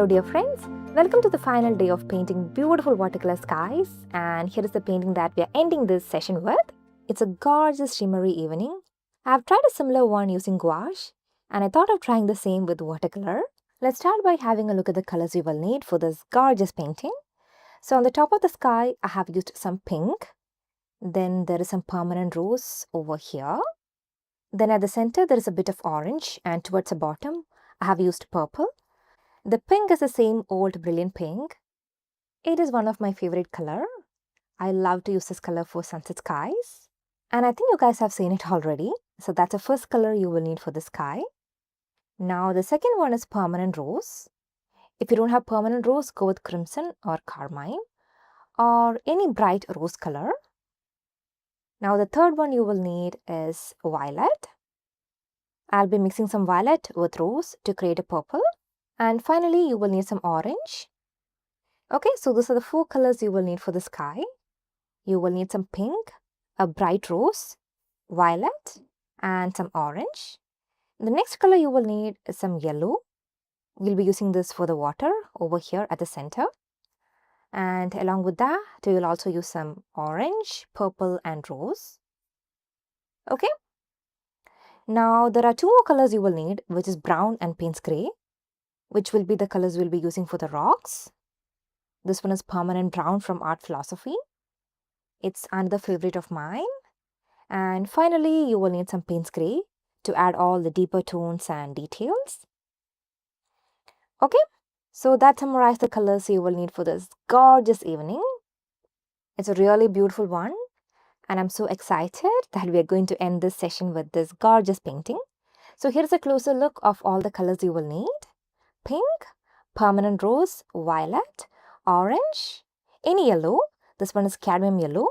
dear friends, welcome to the final day of painting beautiful watercolor skies, and here is the painting that we are ending this session with. It's a gorgeous shimmery evening. I have tried a similar one using gouache and I thought of trying the same with watercolor. Let's start by having a look at the colors we will need for this gorgeous painting. So on the top of the sky, I have used some pink. Then there is some permanent rose over here. Then at the center, there is a bit of orange, and towards the bottom, I have used purple. The pink is the same old brilliant pink. It is one of my favorite color. I love to use this color for sunset skies. And I think you guys have seen it already. So that's the first color you will need for the sky. Now the second one is permanent rose. If you don't have permanent rose, go with crimson or carmine or any bright rose color. Now the third one you will need is violet. I'll be mixing some violet with rose to create a purple. And finally, you will need some orange. Okay, so these are the four colors you will need for the sky. You will need some pink, a bright rose, violet, and some orange. The next color you will need is some yellow. We'll be using this for the water over here at the center. And along with that, you will also use some orange, purple, and rose. Okay. Now, there are two more colors you will need, which is brown and Payne's Gray, which will be the colors we'll be using for the rocks. This one is permanent brown from Art Philosophy. It's another favorite of mine. And finally, you will need some Payne's Gray to add all the deeper tones and details. Okay, so that summarizes the colors you will need for this gorgeous evening. It's a really beautiful one. And I'm so excited that we are going to end this session with this gorgeous painting. So here's a closer look of all the colors you will need. Pink, permanent rose, violet, orange, any yellow. This one is cadmium yellow.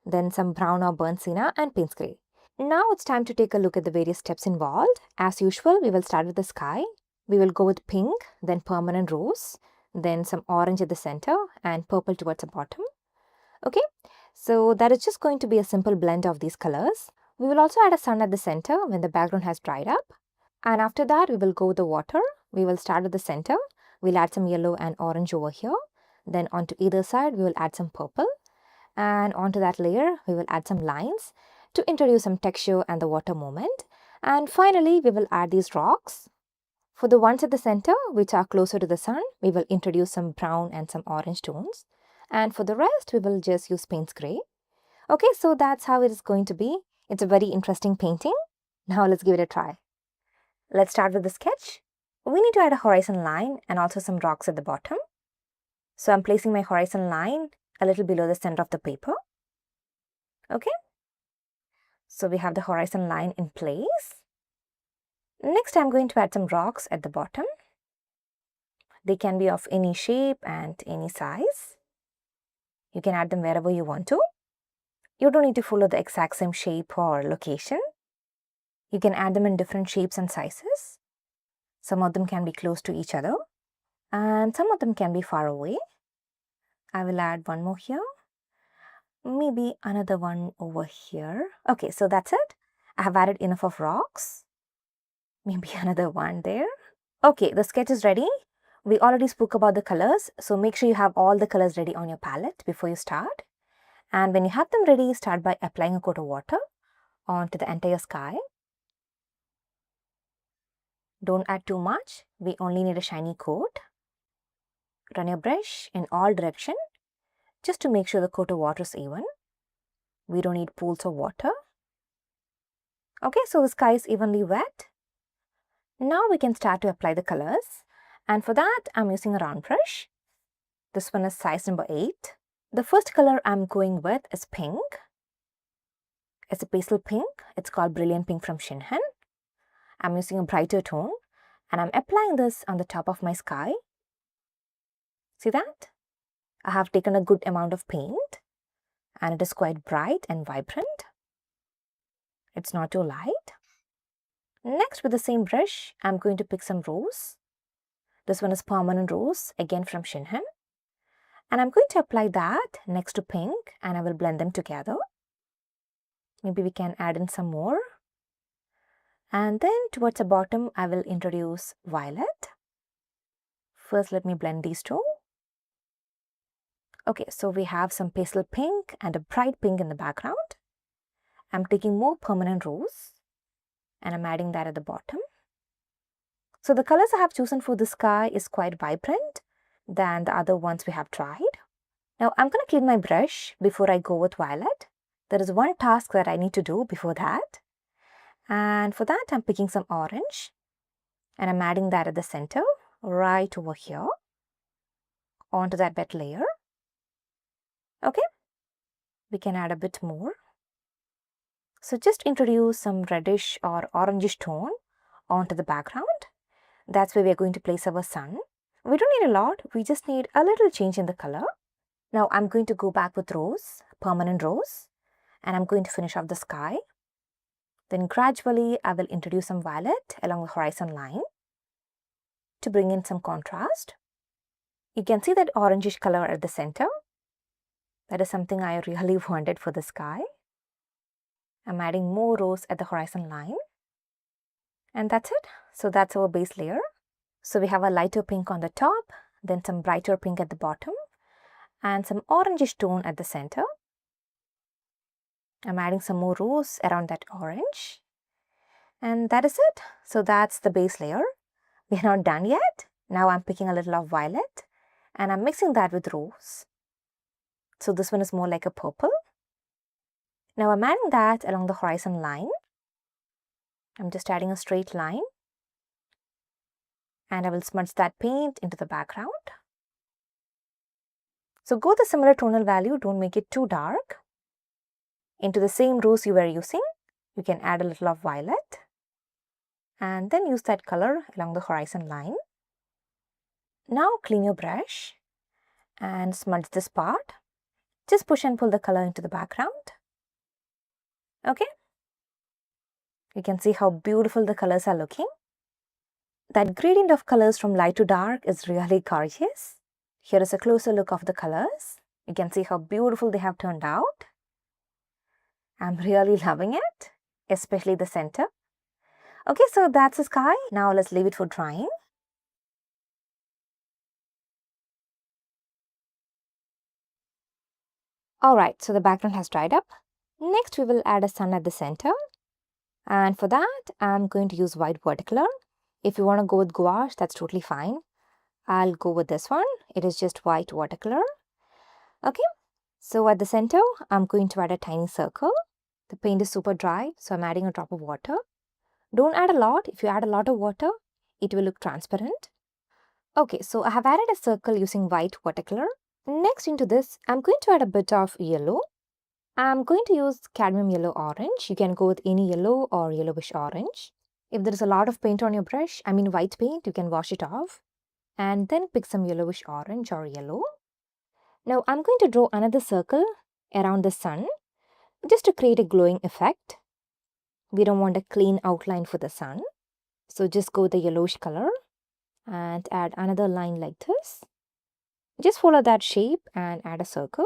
Then some brown or burnt sienna and Payne's Gray. Now it's time to take a look at the various steps involved. As usual, we will start with the sky. We will go with pink, then permanent rose, then some orange at the center and purple towards the bottom. Okay, so that is just going to be a simple blend of these colors. We will also add a sun at the center when the background has dried up. And after that, we will go with the water. We will start at the center. We'll add some yellow and orange over here. Then onto either side, we will add some purple. And onto that layer, we will add some lines to introduce some texture and the water movement. And finally, we will add these rocks. For the ones at the center, which are closer to the sun, we will introduce some brown and some orange tones. And for the rest, we will just use Payne's Gray. Okay, so that's how it is going to be. It's a very interesting painting. Now let's give it a try. Let's start with the sketch. We need to add a horizon line and also some rocks at the bottom. So I'm placing my horizon line a little below the center of the paper. Okay. So we have the horizon line in place. Next, I'm going to add some rocks at the bottom. They can be of any shape and any size. You can add them wherever you want to. You don't need to follow the exact same shape or location. You can add them in different shapes and sizes. Some of them can be close to each other and some of them can be far away. I will add one more here. Maybe another one over here. Okay, so that's it. I have added enough of rocks. Maybe another one there. Okay, the sketch is ready. We already spoke about the colors, so make sure you have all the colors ready on your palette before you start. And when you have them ready, start by applying a coat of water onto the entire sky. Don't add too much. We only need a shiny coat. Run your brush in all directions just to make sure the coat of water is even. We don't need pools of water. Okay, so the sky is evenly wet. Now we can start to apply the colors. And for that, I'm using a round brush. This one is size number 8. The first color I'm going with is pink. It's a pastel pink. It's called Brilliant Pink from Shinhan. I'm using a brighter tone and I'm applying this on the top of my sky. See that? I have taken a good amount of paint and it is quite bright and vibrant. It's not too light. Next, with the same brush, I'm going to pick some rose. This one is permanent rose, again from Shinhan. And I'm going to apply that next to pink and I will blend them together. Maybe we can add in some more. And then towards the bottom, I will introduce violet. First, let me blend these two. Okay, so we have some pastel pink and a bright pink in the background. I'm taking more permanent rose and I'm adding that at the bottom. So the colors I have chosen for the sky is quite vibrant than the other ones we have tried. Now I'm going to clean my brush before I go with violet. There is one task that I need to do before that. And for that I'm picking some orange and I'm adding that at the center right over here onto that wet layer. Okay, we can add a bit more. So just introduce some reddish or orangish tone onto the background. That's where we are going to place our sun. We don't need a lot, we just need a little change in the color. Now I'm going to go back with rose, permanent rose, and I'm going to finish off the sky. Then gradually I will introduce some violet along the horizon line to bring in some contrast. You can see that orangish color at the center. That is something I really wanted for the sky. I'm adding more rose at the horizon line. And that's it. So that's our base layer. So we have a lighter pink on the top, then some brighter pink at the bottom, and some orangish tone at the center. I'm adding some more rose around that orange. And that is it. So that's the base layer. We're not done yet. Now I'm picking a little of violet and I'm mixing that with rose. So this one is more like a purple. Now I'm adding that along the horizon line. I'm just adding a straight line. And I will smudge that paint into the background. So go with a similar tonal value, don't make it too dark. Into the same rose you were using, you can add a little of violet. And then use that color along the horizon line. Now clean your brush and smudge this part. Just push and pull the color into the background. Okay. You can see how beautiful the colors are looking. That gradient of colors from light to dark is really gorgeous. Here is a closer look of the colors. You can see how beautiful they have turned out. I'm really loving it, especially the center. Okay, so that's the sky. Now let's leave it for drying. Alright, so the background has dried up. Next, we will add a sun at the center. And for that, I'm going to use white watercolor. If you want to go with gouache, that's totally fine. I'll go with this one. It is just white watercolor. Okay, so at the center, I'm going to add a tiny circle. The paint is super dry, so I'm adding a drop of water. Don't add a lot. If you add a lot of water, it will look transparent. Okay, so I have added a circle using white watercolor. Next into this, I'm going to add a bit of yellow. I'm going to use cadmium yellow orange. You can go with any yellow or yellowish orange. If there is a lot of paint on your brush, I mean white paint, you can wash it off. And then pick some yellowish orange or yellow. Now I'm going to draw another circle around the sun just to create a glowing effect. We don't want a clean outline for the sun. So just go with the yellowish color and add another line like this. Just follow that shape and add a circle.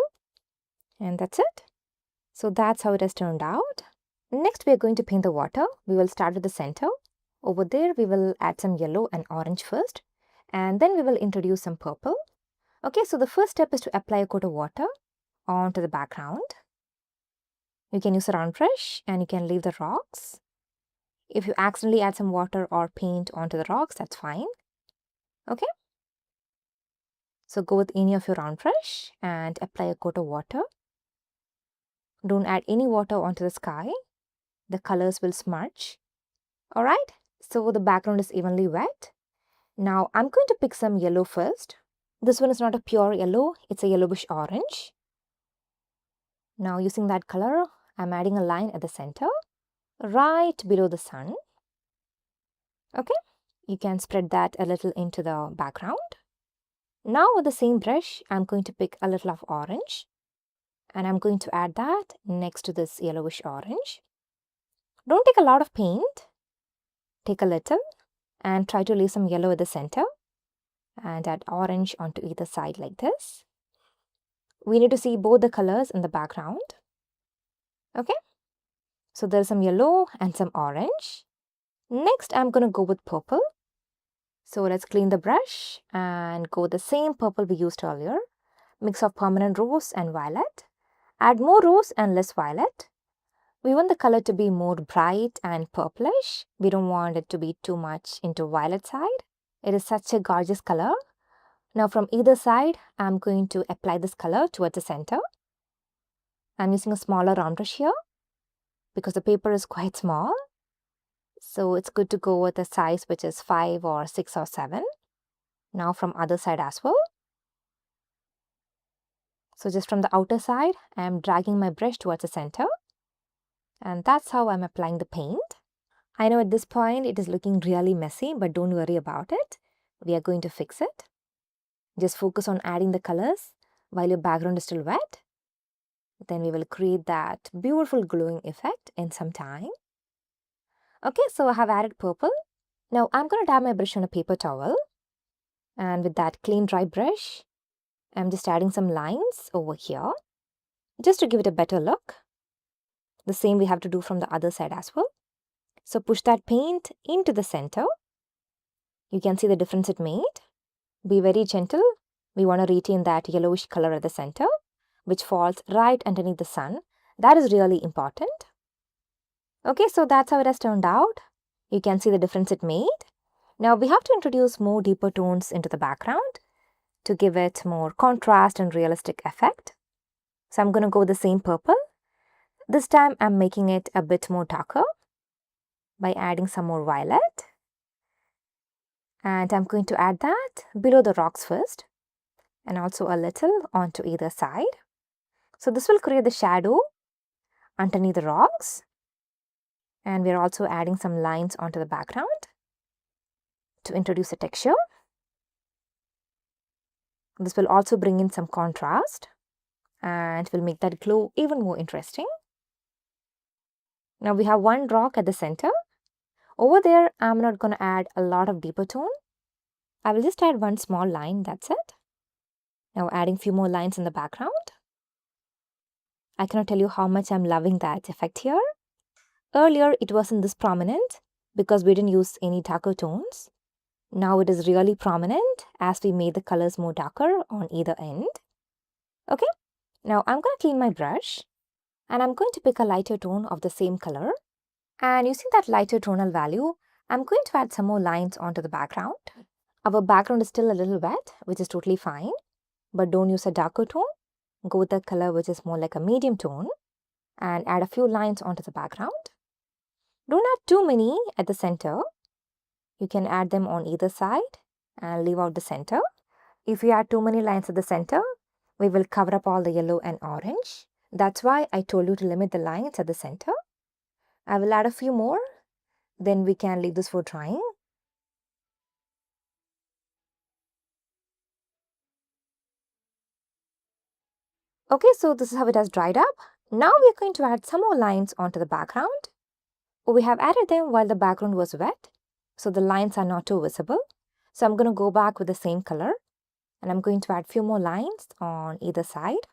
And that's it. So that's how it has turned out. Next, we are going to paint the water. We will start with the center. Over there, we will add some yellow and orange first. And then we will introduce some purple. Okay, so the first step is to apply a coat of water onto the background. You can use a round brush and you can leave the rocks. If you accidentally add some water or paint onto the rocks, that's fine. Okay. So go with any of your round brush and apply a coat of water. Don't add any water onto the sky. The colors will smudge. Alright, so the background is evenly wet. Now I'm going to pick some yellow first. This one is not a pure yellow, it's a yellowish orange. Now using that color, I'm adding a line at the center, right below the sun. Okay, you can spread that a little into the background. Now with the same brush, I'm going to pick a little of orange. And I'm going to add that next to this yellowish orange. Don't take a lot of paint. Take a little and try to leave some yellow at the center. And add orange onto either side like this. We need to see both the colors in the background. Okay. So there's some yellow and some orange. Next, I'm going to go with purple. So let's clean the brush and go the same purple we used earlier. Mix of permanent rose and violet. Add more rose and less violet. We want the color to be more bright and purplish. We don't want it to be too much into violet side. It is such a gorgeous color. Now from either side, I'm going to apply this color towards the center. I'm using a smaller round brush here because the paper is quite small. So it's good to go with a size which is 5 or 6 or 7. Now from other side as well. So just from the outer side, I'm dragging my brush towards the center. And that's how I'm applying the paint. I know at this point it is looking really messy, but don't worry about it. We are going to fix it. Just focus on adding the colors while your background is still wet. Then we will create that beautiful glowing effect in some time. Okay, so I have added purple. Now I'm going to dab my brush on a paper towel. And with that clean dry brush, I'm just adding some lines over here, just to give it a better look. The same we have to do from the other side as well. So push that paint into the center. You can see the difference it made. Be very gentle. We want to retain that yellowish color at the center, which falls right underneath the sun. That is really important. Okay, so that's how it has turned out. You can see the difference it made. Now we have to introduce more deeper tones into the background to give it more contrast and realistic effect. So I'm going to go with the same purple. This time I'm making it a bit more darker by adding some more violet. And I'm going to add that below the rocks first and also a little onto either side. So this will create the shadow underneath the rocks. And we're also adding some lines onto the background to introduce a texture. This will also bring in some contrast and will make that glow even more interesting. Now we have one rock at the center. Over there, I'm not going to add a lot of deeper tone. I will just add one small line, that's it. Now adding few more lines in the background. I cannot tell you how much I'm loving that effect here. Earlier, it wasn't this prominent because we didn't use any darker tones. Now it is really prominent as we made the colors more darker on either end. Okay, now I'm going to clean my brush and I'm going to pick a lighter tone of the same color. And using that lighter tonal value, I'm going to add some more lines onto the background. Our background is still a little wet, which is totally fine. But don't use a darker tone. Go with a color which is more like a medium tone and add a few lines onto the background. Don't add too many at the center. You can add them on either side and leave out the center. If you add too many lines at the center, we will cover up all the yellow and orange. That's why I told you to limit the lines at the center. I will add a few more, then we can leave this for drying. Okay, so this is how it has dried up. Now we are going to add some more lines onto the background. We have added them while the background was wet, so the lines are not too visible. So I'm going to go back with the same color and I'm going to add few more lines on either side.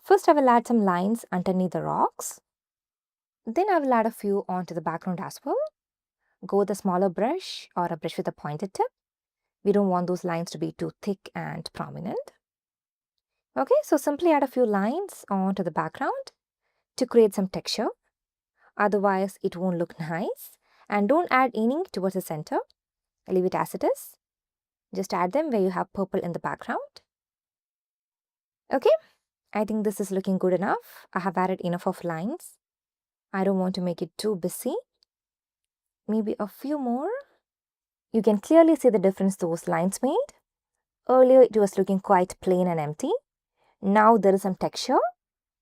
First I will add some lines underneath the rocks. Then I will add a few onto the background as well. Go with a smaller brush or a brush with a pointed tip. We don't want those lines to be too thick and prominent. Okay, so simply add a few lines onto the background to create some texture. Otherwise, it won't look nice. And don't add any towards the center. Leave it as it is. Just add them where you have purple in the background. Okay, I think this is looking good enough. I have added enough of lines. I don't want to make it too busy. Maybe a few more. You can clearly see the difference those lines made. Earlier, it was looking quite plain and empty. Now there is some texture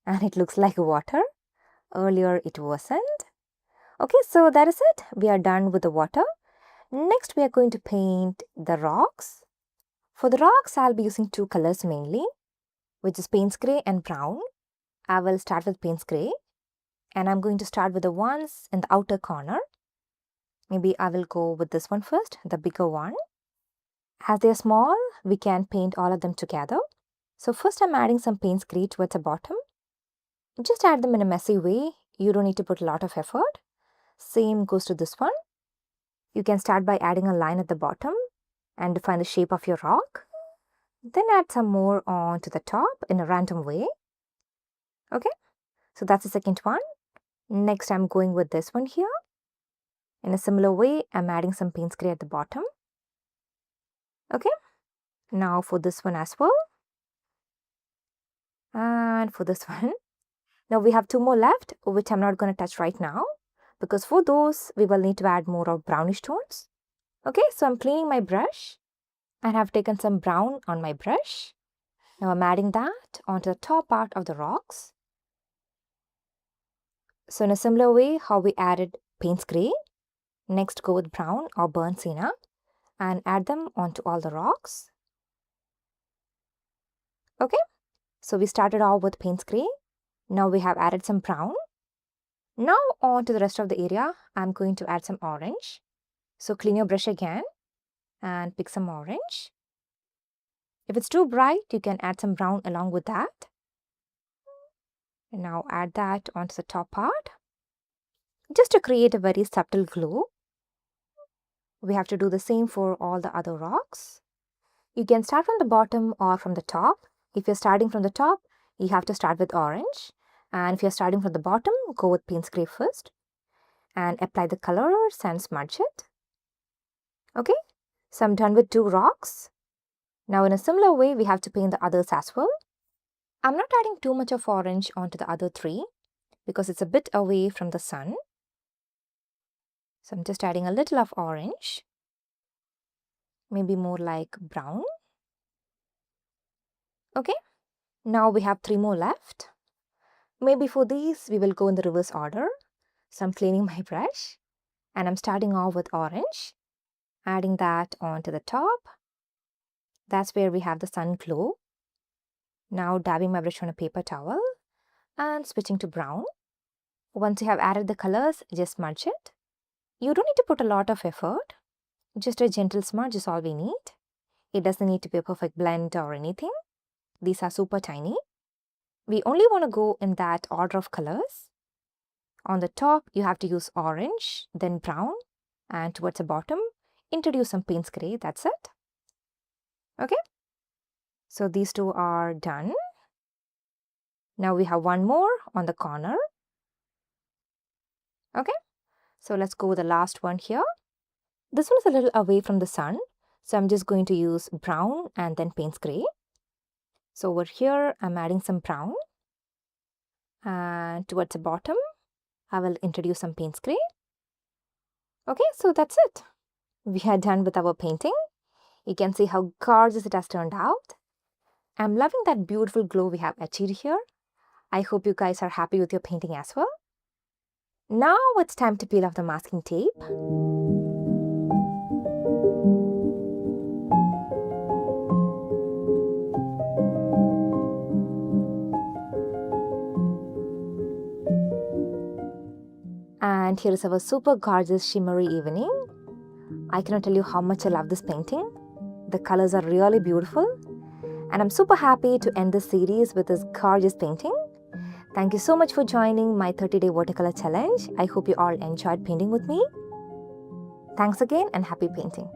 and it looks like water. Earlier, it wasn't. Okay, so that is it. We are done with the water. Next, we are going to paint the rocks. For the rocks, I'll be using two colors mainly, which is Payne's Grey and Brown. I will start with Payne's Grey and I'm going to start with the ones in the outer corner. Maybe I will go with this one first, the bigger one. As they are small, we can paint all of them together. So first I'm adding some Payne's Grey towards the bottom. Just add them in a messy way. You don't need to put a lot of effort. Same goes to this one. You can start by adding a line at the bottom and define the shape of your rock. Then add some more onto the top in a random way. Okay, so that's the second one. Next, I'm going with this one here. In a similar way, I'm adding some paint spray at the bottom. Okay, now for this one as well. And for this one. Now we have two more left, which I'm not going to touch right now, because for those, we will need to add more of brownish tones. Okay, so I'm cleaning my brush and have taken some brown on my brush. Now I'm adding that onto the top part of the rocks. So in a similar way, how we added paint spray, next go with brown or burnt sienna and add them onto all the rocks. Okay, so we started off with paint spray. Now we have added some brown. Now on to the rest of the area, I'm going to add some orange. So clean your brush again and pick some orange. If it's too bright, you can add some brown along with that. And now add that onto the top part. Just to create a very subtle glow. We have to do the same for all the other rocks. You can start from the bottom or from the top. If you're starting from the top, you have to start with orange. And if you're starting from the bottom, go with paint spray first. And apply the colors and smudge it. Okay, so I'm done with 2 rocks. Now in a similar way, we have to paint the others as well. I'm not adding too much of orange onto the other 3 because it's a bit away from the sun. So I'm just adding a little of orange, maybe more like brown. Okay, now we have 3 more left. Maybe for these, we will go in the reverse order. So I'm cleaning my brush and I'm starting off with orange, adding that onto the top. That's where we have the sun glow. Now dabbing my brush on a paper towel and switching to brown. Once you have added the colors, just smudge it. You don't need to put a lot of effort. Just a gentle smudge is all we need. It doesn't need to be a perfect blend or anything. These are super tiny. We only want to go in that order of colors. On the top, you have to use orange, then brown, and towards the bottom, introduce some paint spray. That's it. Okay. So these 2 are done. Now we have one more on the corner. Okay. So let's go with the last one here. This one is a little away from the sun. So I'm just going to use brown and then paint spray. So over here, I'm adding some brown. And towards the bottom, I will introduce some paint spray. Okay, so that's it. We are done with our painting. You can see how gorgeous it has turned out. I'm loving that beautiful glow we have achieved here. I hope you guys are happy with your painting as well. Now it's time to peel off the masking tape. And here is our super gorgeous shimmery evening. I cannot tell you how much I love this painting. The colors are really beautiful. And I'm super happy to end this series with this gorgeous painting. Thank you so much for joining my 30-day watercolor challenge. I hope you all enjoyed painting with me. Thanks again and happy painting.